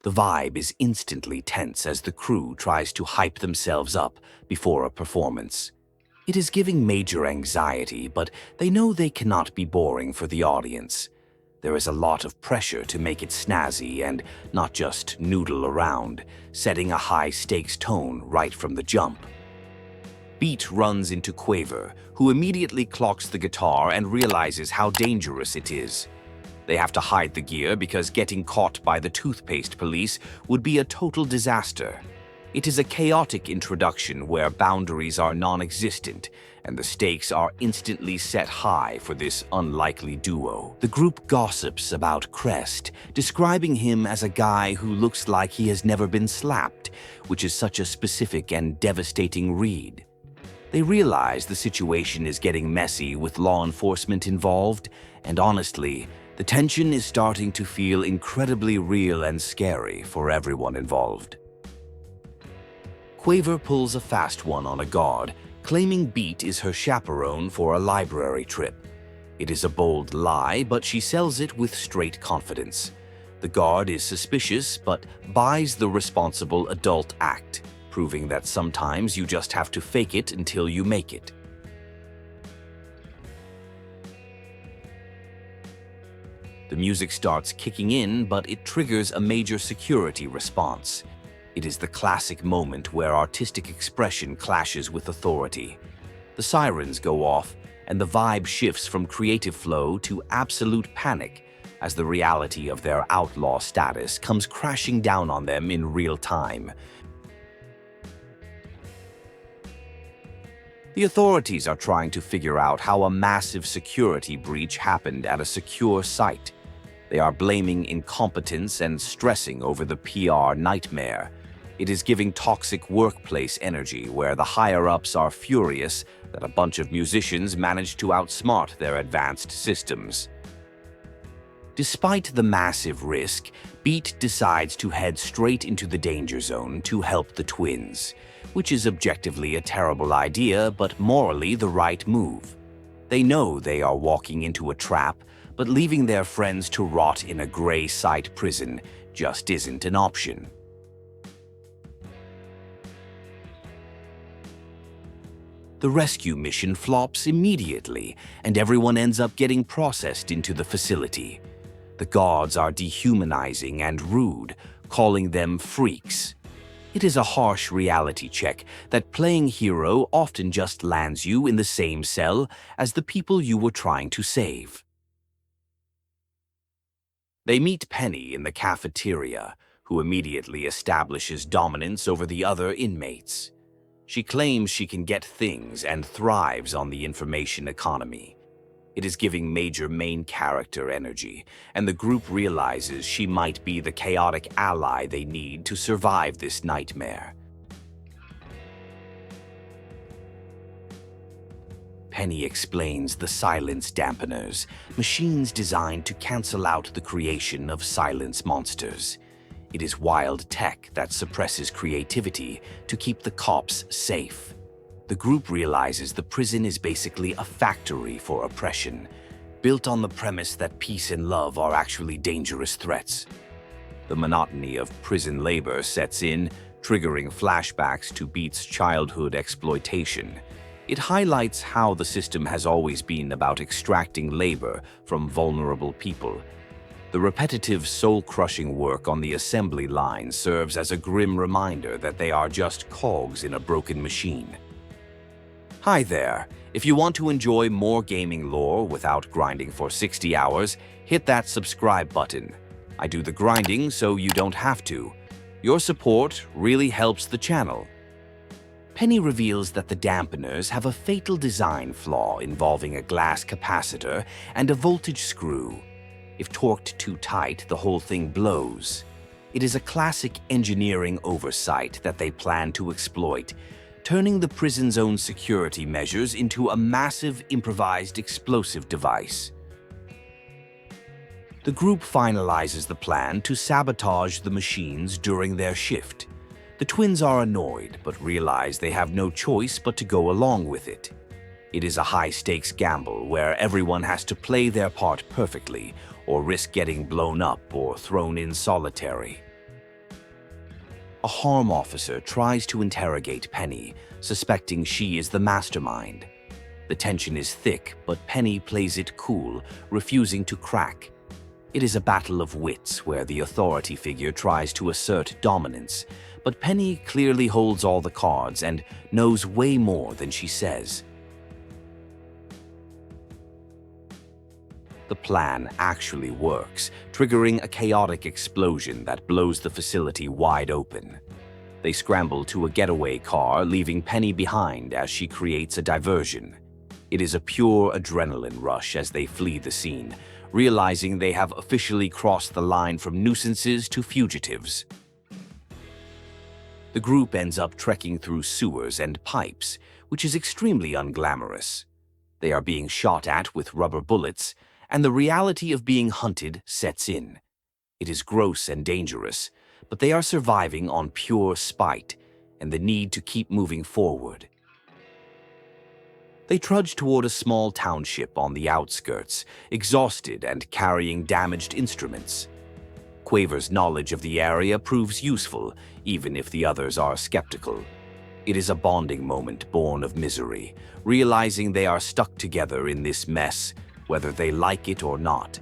The vibe is instantly tense as the crew tries to hype themselves up before a performance. It is giving major anxiety, but they know they cannot be boring for the audience. There is a lot of pressure to make it snazzy and not just noodle around, setting a high-stakes tone right from the jump. Beat runs into Quaver, who immediately clocks the guitar and realizes how dangerous it is. They have to hide the gear because getting caught by the Toothpaste Police would be a total disaster. It is a chaotic introduction where boundaries are non-existent, and the stakes are instantly set high for this unlikely duo. The group gossips about Crest, describing him as a guy who looks like he has never been slapped, which is such a specific and devastating read. They realize the situation is getting messy with law enforcement involved, and honestly, the tension is starting to feel incredibly real and scary for everyone involved. Quaver pulls a fast one on a guard, claiming Beat is her chaperone for a library trip. It is a bold lie, but she sells it with straight confidence. The guard is suspicious, but buys the responsible adult act, proving that sometimes you just have to fake it until you make it. The music starts kicking in, but it triggers a major security response. It is the classic moment where artistic expression clashes with authority. The sirens go off, and the vibe shifts from creative flow to absolute panic as the reality of their outlaw status comes crashing down on them in real time. The authorities are trying to figure out how a massive security breach happened at a secure site. They are blaming incompetence and stressing over the PR nightmare. It is giving toxic workplace energy where the higher-ups are furious that a bunch of musicians managed to outsmart their advanced systems. Despite the massive risk, Beat decides to head straight into the danger zone to help the twins, which is objectively a terrible idea but morally the right move. They know they are walking into a trap, but leaving their friends to rot in a gray site prison just isn't an option. The rescue mission flops immediately, and everyone ends up getting processed into the facility. The guards are dehumanizing and rude, calling them freaks. It is a harsh reality check that playing hero often just lands you in the same cell as the people you were trying to save. They meet Penny in the cafeteria, who immediately establishes dominance over the other inmates. She claims she can get things and thrives on the information economy. It is giving major main character energy, and the group realizes she might be the chaotic ally they need to survive this nightmare. Penny explains the silence dampeners, machines designed to cancel out the creation of silence monsters. It is wild tech that suppresses creativity to keep the cops safe. The group realizes the prison is basically a factory for oppression, built on the premise that peace and love are actually dangerous threats. The monotony of prison labor sets in, triggering flashbacks to Beat's childhood exploitation. It highlights how the system has always been about extracting labor from vulnerable people. The repetitive, soul-crushing work on the assembly line serves as a grim reminder that they are just cogs in a broken machine. Hi there! If you want to enjoy more gaming lore without grinding for 60 hours, hit that subscribe button. I do the grinding so you don't have to. Your support really helps the channel. Penny reveals that the dampeners have a fatal design flaw involving a glass capacitor and a voltage screw. If torqued too tight, the whole thing blows. It is a classic engineering oversight that they plan to exploit, turning the prison's own security measures into a massive improvised explosive device. The group finalizes the plan to sabotage the machines during their shift. The twins are annoyed, but realize they have no choice but to go along with it. It is a high-stakes gamble where everyone has to play their part perfectly, or risk getting blown up or thrown in solitary. A harm officer tries to interrogate Penny, suspecting she is the mastermind. The tension is thick, but Penny plays it cool, refusing to crack. It is a battle of wits where the authority figure tries to assert dominance, but Penny clearly holds all the cards and knows way more than she says. The plan actually works, triggering a chaotic explosion that blows the facility wide open. They scramble to a getaway car, leaving Penny behind as she creates a diversion. It is a pure adrenaline rush as they flee the scene, realizing they have officially crossed the line from nuisances to fugitives. The group ends up trekking through sewers and pipes, which is extremely unglamorous. They are being shot at with rubber bullets, and the reality of being hunted sets in. It is gross and dangerous, but they are surviving on pure spite and the need to keep moving forward. They trudge toward a small township on the outskirts, exhausted and carrying damaged instruments. Quaver's knowledge of the area proves useful, even if the others are skeptical. It is a bonding moment born of misery, realizing they are stuck together in this mess, whether they like it or not.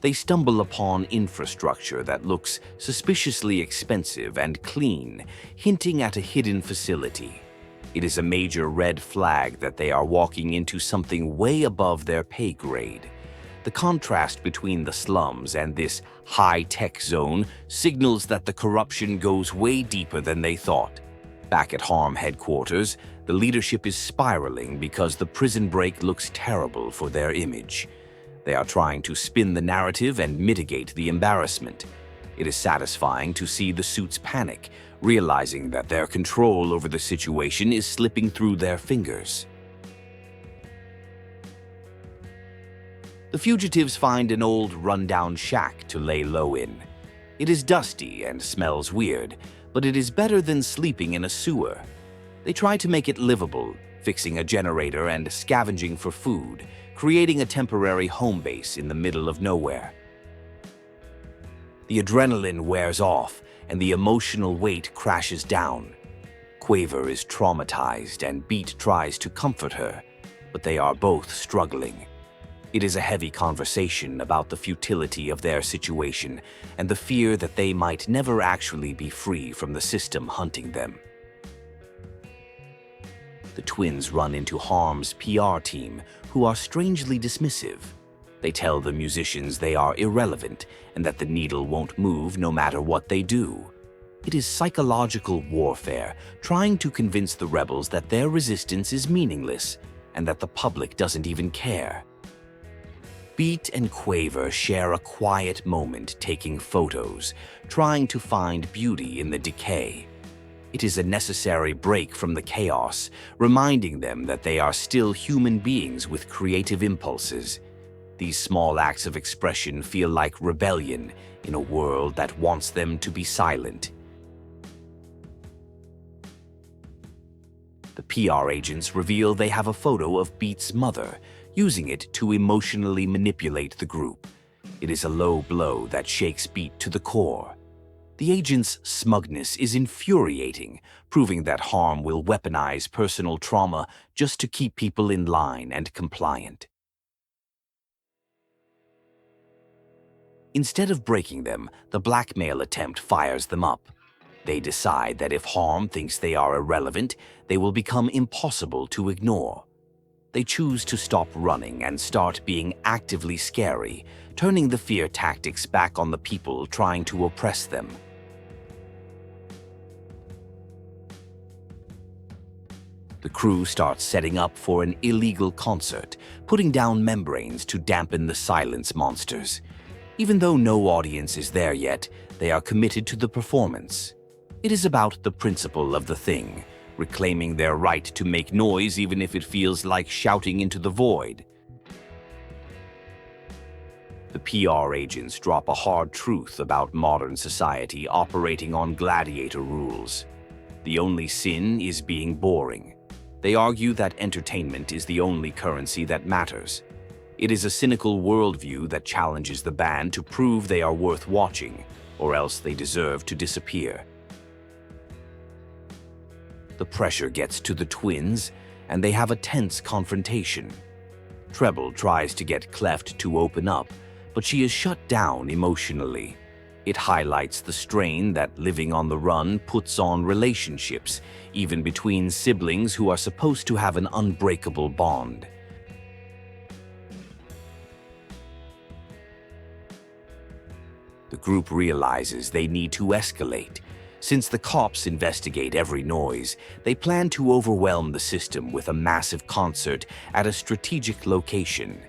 They stumble upon infrastructure that looks suspiciously expensive and clean, hinting at a hidden facility. It is a major red flag that they are walking into something way above their pay grade. The contrast between the slums and this high-tech zone signals that the corruption goes way deeper than they thought. Back at Harm headquarters, the leadership is spiraling because the prison break looks terrible for their image. They are trying to spin the narrative and mitigate the embarrassment. It is satisfying to see the suits panic, realizing that their control over the situation is slipping through their fingers. The fugitives find an old, rundown shack to lay low in. It is dusty and smells weird, but it is better than sleeping in a sewer. They try to make it livable, fixing a generator and scavenging for food, creating a temporary home base in the middle of nowhere. The adrenaline wears off, and the emotional weight crashes down. Quaver is traumatized, and Beat tries to comfort her, but they are both struggling. It is a heavy conversation about the futility of their situation and the fear that they might never actually be free from the system hunting them. The twins run into Harm's PR team, who are strangely dismissive. They tell the musicians they are irrelevant and that the needle won't move no matter what they do. It is psychological warfare, trying to convince the rebels that their resistance is meaningless and that the public doesn't even care. Beat and Quaver share a quiet moment taking photos, trying to find beauty in the decay. It is a necessary break from the chaos, reminding them that they are still human beings with creative impulses. These small acts of expression feel like rebellion in a world that wants them to be silent. The PR agents reveal they have a photo of Beat's mother, using it to emotionally manipulate the group. It is a low blow that shakes Beat to the core. The agent's smugness is infuriating, proving that Harm will weaponize personal trauma just to keep people in line and compliant. Instead of breaking them, the blackmail attempt fires them up. They decide that if Harm thinks they are irrelevant, they will become impossible to ignore. They choose to stop running and start being actively scary, turning the fear tactics back on the people trying to oppress them. The crew starts setting up for an illegal concert, putting down membranes to dampen the silence monsters. Even though no audience is there yet, they are committed to the performance. It is about the principle of the thing, reclaiming their right to make noise even if it feels like shouting into the void. The PR agents drop a hard truth about modern society operating on gladiator rules. The only sin is being boring. They argue that entertainment is the only currency that matters. It is a cynical worldview that challenges the band to prove they are worth watching, or else they deserve to disappear. The pressure gets to the twins, and they have a tense confrontation. Treble tries to get Cleft to open up, but she is shut down emotionally. It highlights the strain that living on the run puts on relationships, even between siblings who are supposed to have an unbreakable bond. The group realizes they need to escalate. Since the cops investigate every noise, they plan to overwhelm the system with a massive concert at a strategic location.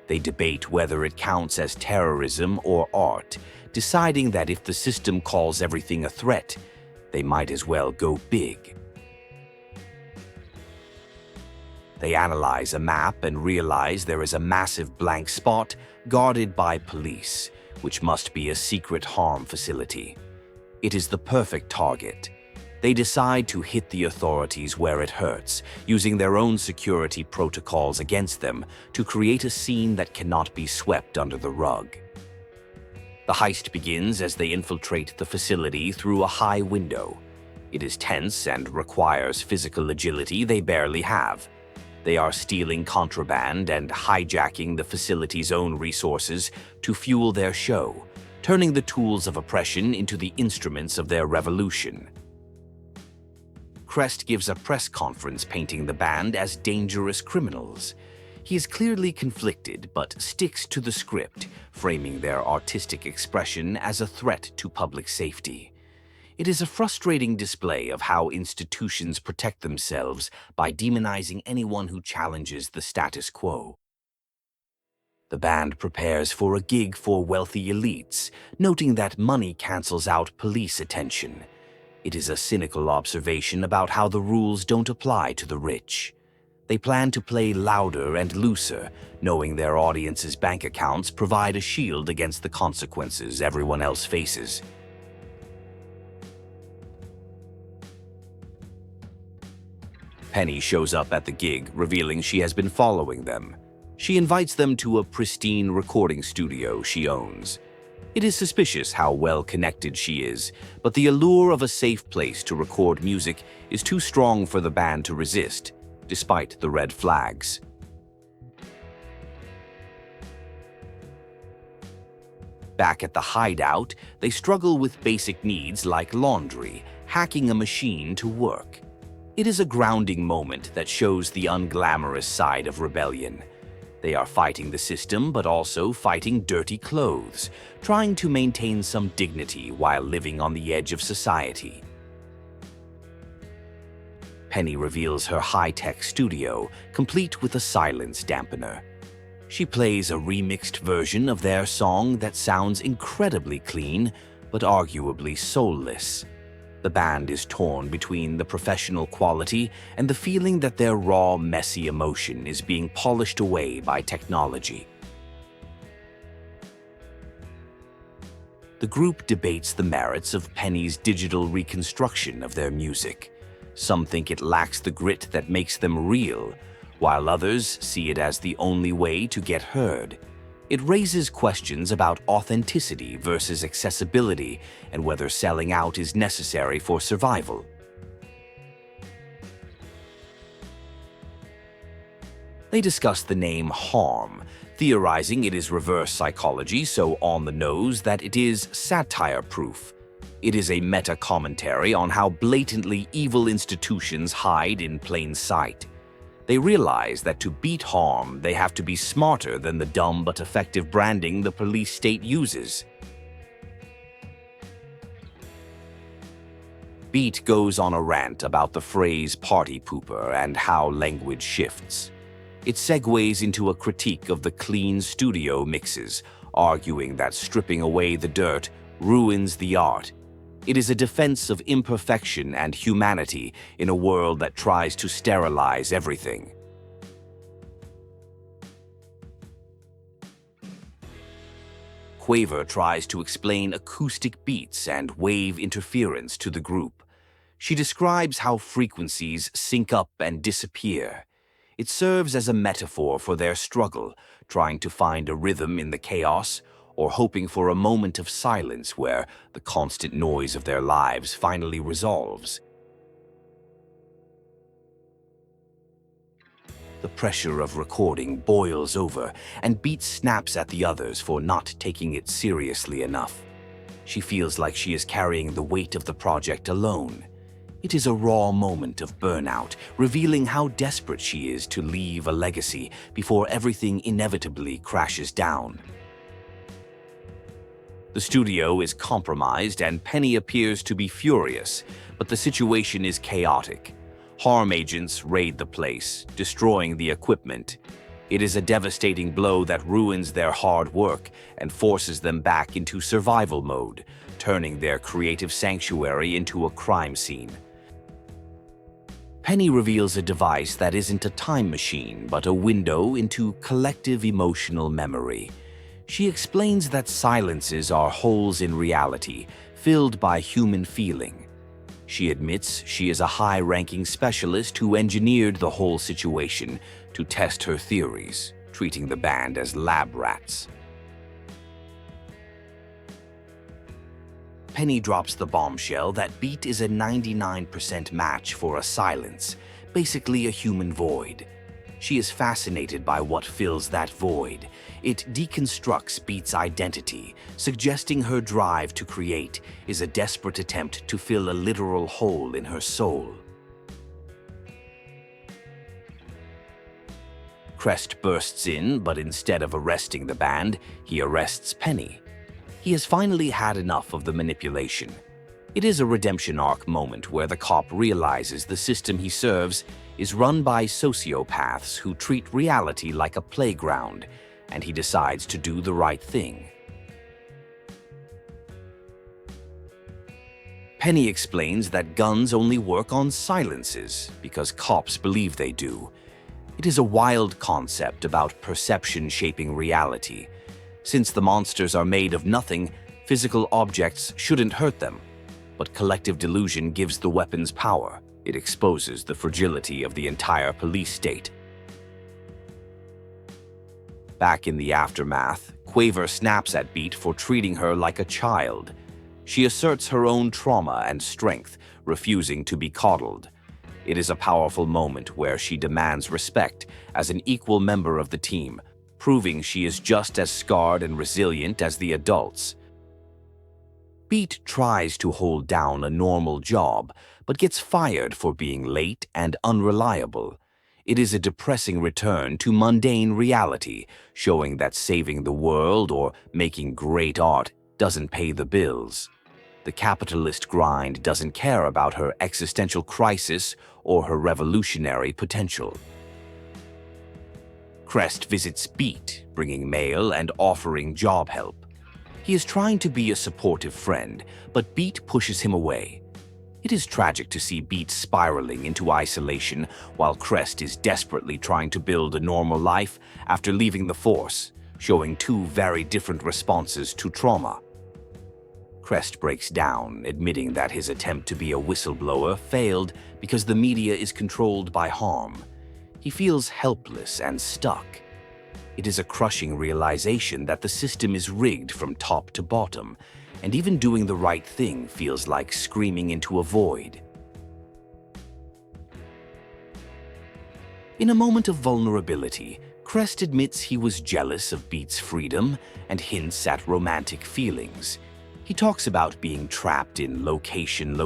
They debate whether it counts as terrorism or art, deciding that if the system calls everything a threat, they might as well go big. They analyze a map and realize there is a massive blank spot guarded by police, which must be a secret harm facility. It is the perfect target. They decide to hit the authorities where it hurts, using their own security protocols against them to create a scene that cannot be swept under the rug. The heist begins as they infiltrate the facility through a high window. It is tense and requires physical agility they barely have. They are stealing contraband and hijacking the facility's own resources to fuel their show, turning the tools of oppression into the instruments of their revolution. Crest gives a press conference painting the band as dangerous criminals. He is clearly conflicted but sticks to the script, framing their artistic expression as a threat to public safety. It is a frustrating display of how institutions protect themselves by demonizing anyone who challenges the status quo. The band prepares for a gig for wealthy elites, noting that money cancels out police attention. It is a cynical observation about how the rules don't apply to the rich. They plan to play louder and looser, knowing their audience's bank accounts provide a shield against the consequences everyone else faces. Penny shows up at the gig, revealing she has been following them. She invites them to a pristine recording studio she owns. It is suspicious how well connected she is, but the allure of a safe place to record music is too strong for the band to resist, despite the red flags. Back at the hideout, they struggle with basic needs like laundry, hacking a machine to work. It is a grounding moment that shows the unglamorous side of rebellion. They are fighting the system, but also fighting dirty clothes, trying to maintain some dignity while living on the edge of society. Penny reveals her high-tech studio, complete with a silence dampener. She plays a remixed version of their song that sounds incredibly clean, but arguably soulless. The band is torn between the professional quality and the feeling that their raw, messy emotion is being polished away by technology. The group debates the merits of Penny's digital reconstruction of their music. Some think it lacks the grit that makes them real, while others see it as the only way to get heard. It raises questions about authenticity versus accessibility and whether selling out is necessary for survival. They discuss the name harm, theorizing it is reverse psychology, so on the nose that it is satire-proof. It is a meta-commentary on how blatantly evil institutions hide in plain sight. They realize that to beat harm, they have to be smarter than the dumb but effective branding the police state uses. Beat goes on a rant about the phrase party pooper and how language shifts. It segues into a critique of the clean studio mixes, arguing that stripping away the dirt ruins the art. It is a defense of imperfection and humanity in a world that tries to sterilize everything. Quaver tries to explain acoustic beats and wave interference to the group. She describes how frequencies sync up and disappear. It serves as a metaphor for their struggle, trying to find a rhythm in the chaos, or hoping for a moment of silence where the constant noise of their lives finally resolves. The pressure of recording boils over, and Beat snaps at the others for not taking it seriously enough. She feels like she is carrying the weight of the project alone. It is a raw moment of burnout, revealing how desperate she is to leave a legacy before everything inevitably crashes down. The studio is compromised and Penny appears to be furious, but the situation is chaotic. Harm agents raid the place, destroying the equipment. It is a devastating blow that ruins their hard work and forces them back into survival mode, turning their creative sanctuary into a crime scene. Penny reveals a device that isn't a time machine, but a window into collective emotional memory. She explains that silences are holes in reality, filled by human feeling. She admits she is a high-ranking specialist who engineered the whole situation to test her theories, treating the band as lab rats. Penny drops the bombshell that Beat is a 99% match for a silence, basically a human void. She is fascinated by what fills that void. It deconstructs Beat's identity, suggesting her drive to create is a desperate attempt to fill a literal hole in her soul. Crest bursts in, but instead of arresting the band, he arrests Penny. He has finally had enough of the manipulation. It is a redemption arc moment where the cop realizes the system he serves is run by sociopaths who treat reality like a playground, and he decides to do the right thing. Penny explains that guns only work on silences because cops believe they do. It is a wild concept about perception shaping reality. Since the monsters are made of nothing, physical objects shouldn't hurt them. But collective delusion gives the weapons power. It exposes the fragility of the entire police state. Back in the aftermath, Quaver snaps at Beat for treating her like a child. She asserts her own trauma and strength, refusing to be coddled. It is a powerful moment where she demands respect as an equal member of the team, proving she is just as scarred and resilient as the adults. Beat tries to hold down a normal job, but gets fired for being late and unreliable. It is a depressing return to mundane reality, showing that saving the world or making great art doesn't pay the bills. The capitalist grind doesn't care about her existential crisis or her revolutionary potential. Crest visits Beat, bringing mail and offering job help. He is trying to be a supportive friend, but Beat pushes him away. It is tragic to see Beat spiraling into isolation while Crest is desperately trying to build a normal life after leaving the force, showing two very different responses to trauma. Crest breaks down, admitting that his attempt to be a whistleblower failed because the media is controlled by harm. He feels helpless and stuck. It is a crushing realization that the system is rigged from top to bottom, and even doing the right thing feels like screaming into a void. In a moment of vulnerability, Crest admits he was jealous of Beat's freedom and hints at romantic feelings. He talks about being trapped in location.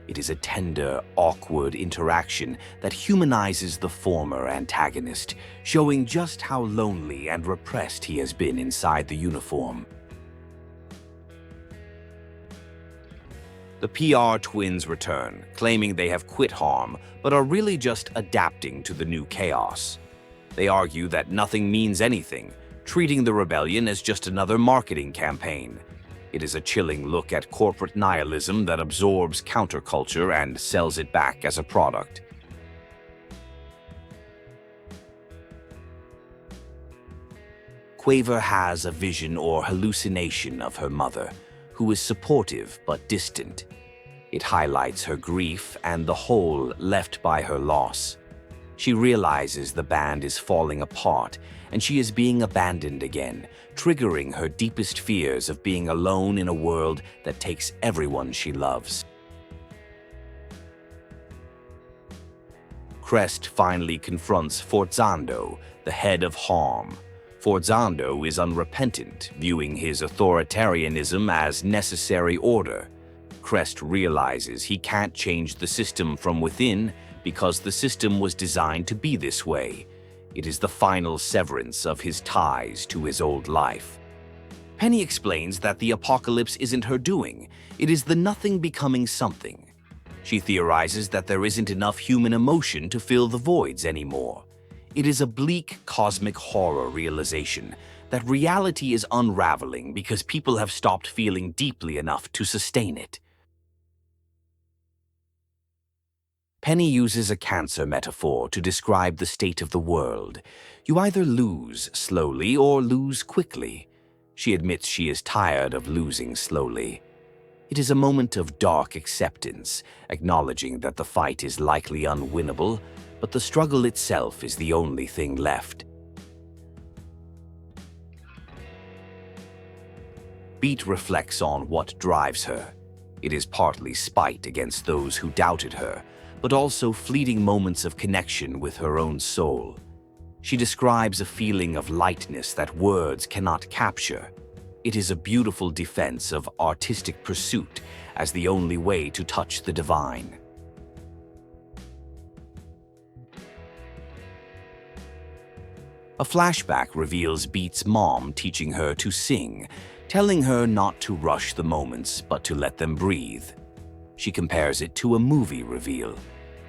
It is a tender, awkward interaction that humanizes the former antagonist, showing just how lonely and repressed he has been inside the uniform. The PR twins return, claiming they have quit harm, but are really just adapting to the new chaos. They argue that nothing means anything, treating the rebellion as just another marketing campaign. It is a chilling look at corporate nihilism that absorbs counterculture and sells it back as a product. Quaver has a vision or hallucination of her mother, who is supportive but distant. It highlights her grief and the hole left by her loss. She realizes the band is falling apart and she is being abandoned again, triggering her deepest fears of being alone in a world that takes everyone she loves. Crest finally confronts Forzando, the head of harm. Forzando is unrepentant, viewing his authoritarianism as necessary order. Crest realizes he can't change the system from within because the system was designed to be this way. It is the final severance of his ties to his old life. Penny explains that the apocalypse isn't her doing. It is the nothing becoming something. She theorizes that there isn't enough human emotion to fill the voids anymore. It is a bleak cosmic horror realization that reality is unraveling because people have stopped feeling deeply enough to sustain it. Penny uses a cancer metaphor to describe the state of the world. You either lose slowly or lose quickly. She admits she is tired of losing slowly. It is a moment of dark acceptance, acknowledging that the fight is likely unwinnable, but the struggle itself is the only thing left. Beat reflects on what drives her. It is partly spite against those who doubted her, but also fleeting moments of connection with her own soul. She describes a feeling of lightness that words cannot capture. It is a beautiful defense of artistic pursuit as the only way to touch the divine. A flashback reveals Beat's mom teaching her to sing, telling her not to rush the moments but to let them breathe. She compares it to a movie reveal.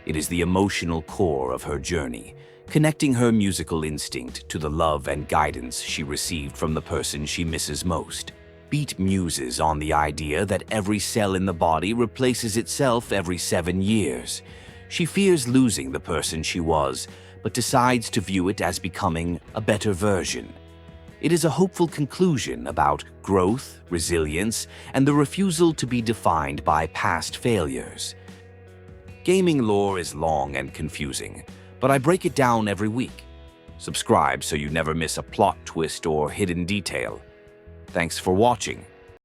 It is the emotional core of her journey, connecting her musical instinct to the love and guidance she received from the person she misses most. Beat muses on the idea that every cell in the body replaces itself every 7 years. She fears losing the person she was, but decides to view it as becoming a better version. It is a hopeful conclusion about growth, resilience, and the refusal to be defined by past failures. Gaming lore is long and confusing, but I break it down every week. Subscribe so you never miss a plot twist or hidden detail. Thanks for watching.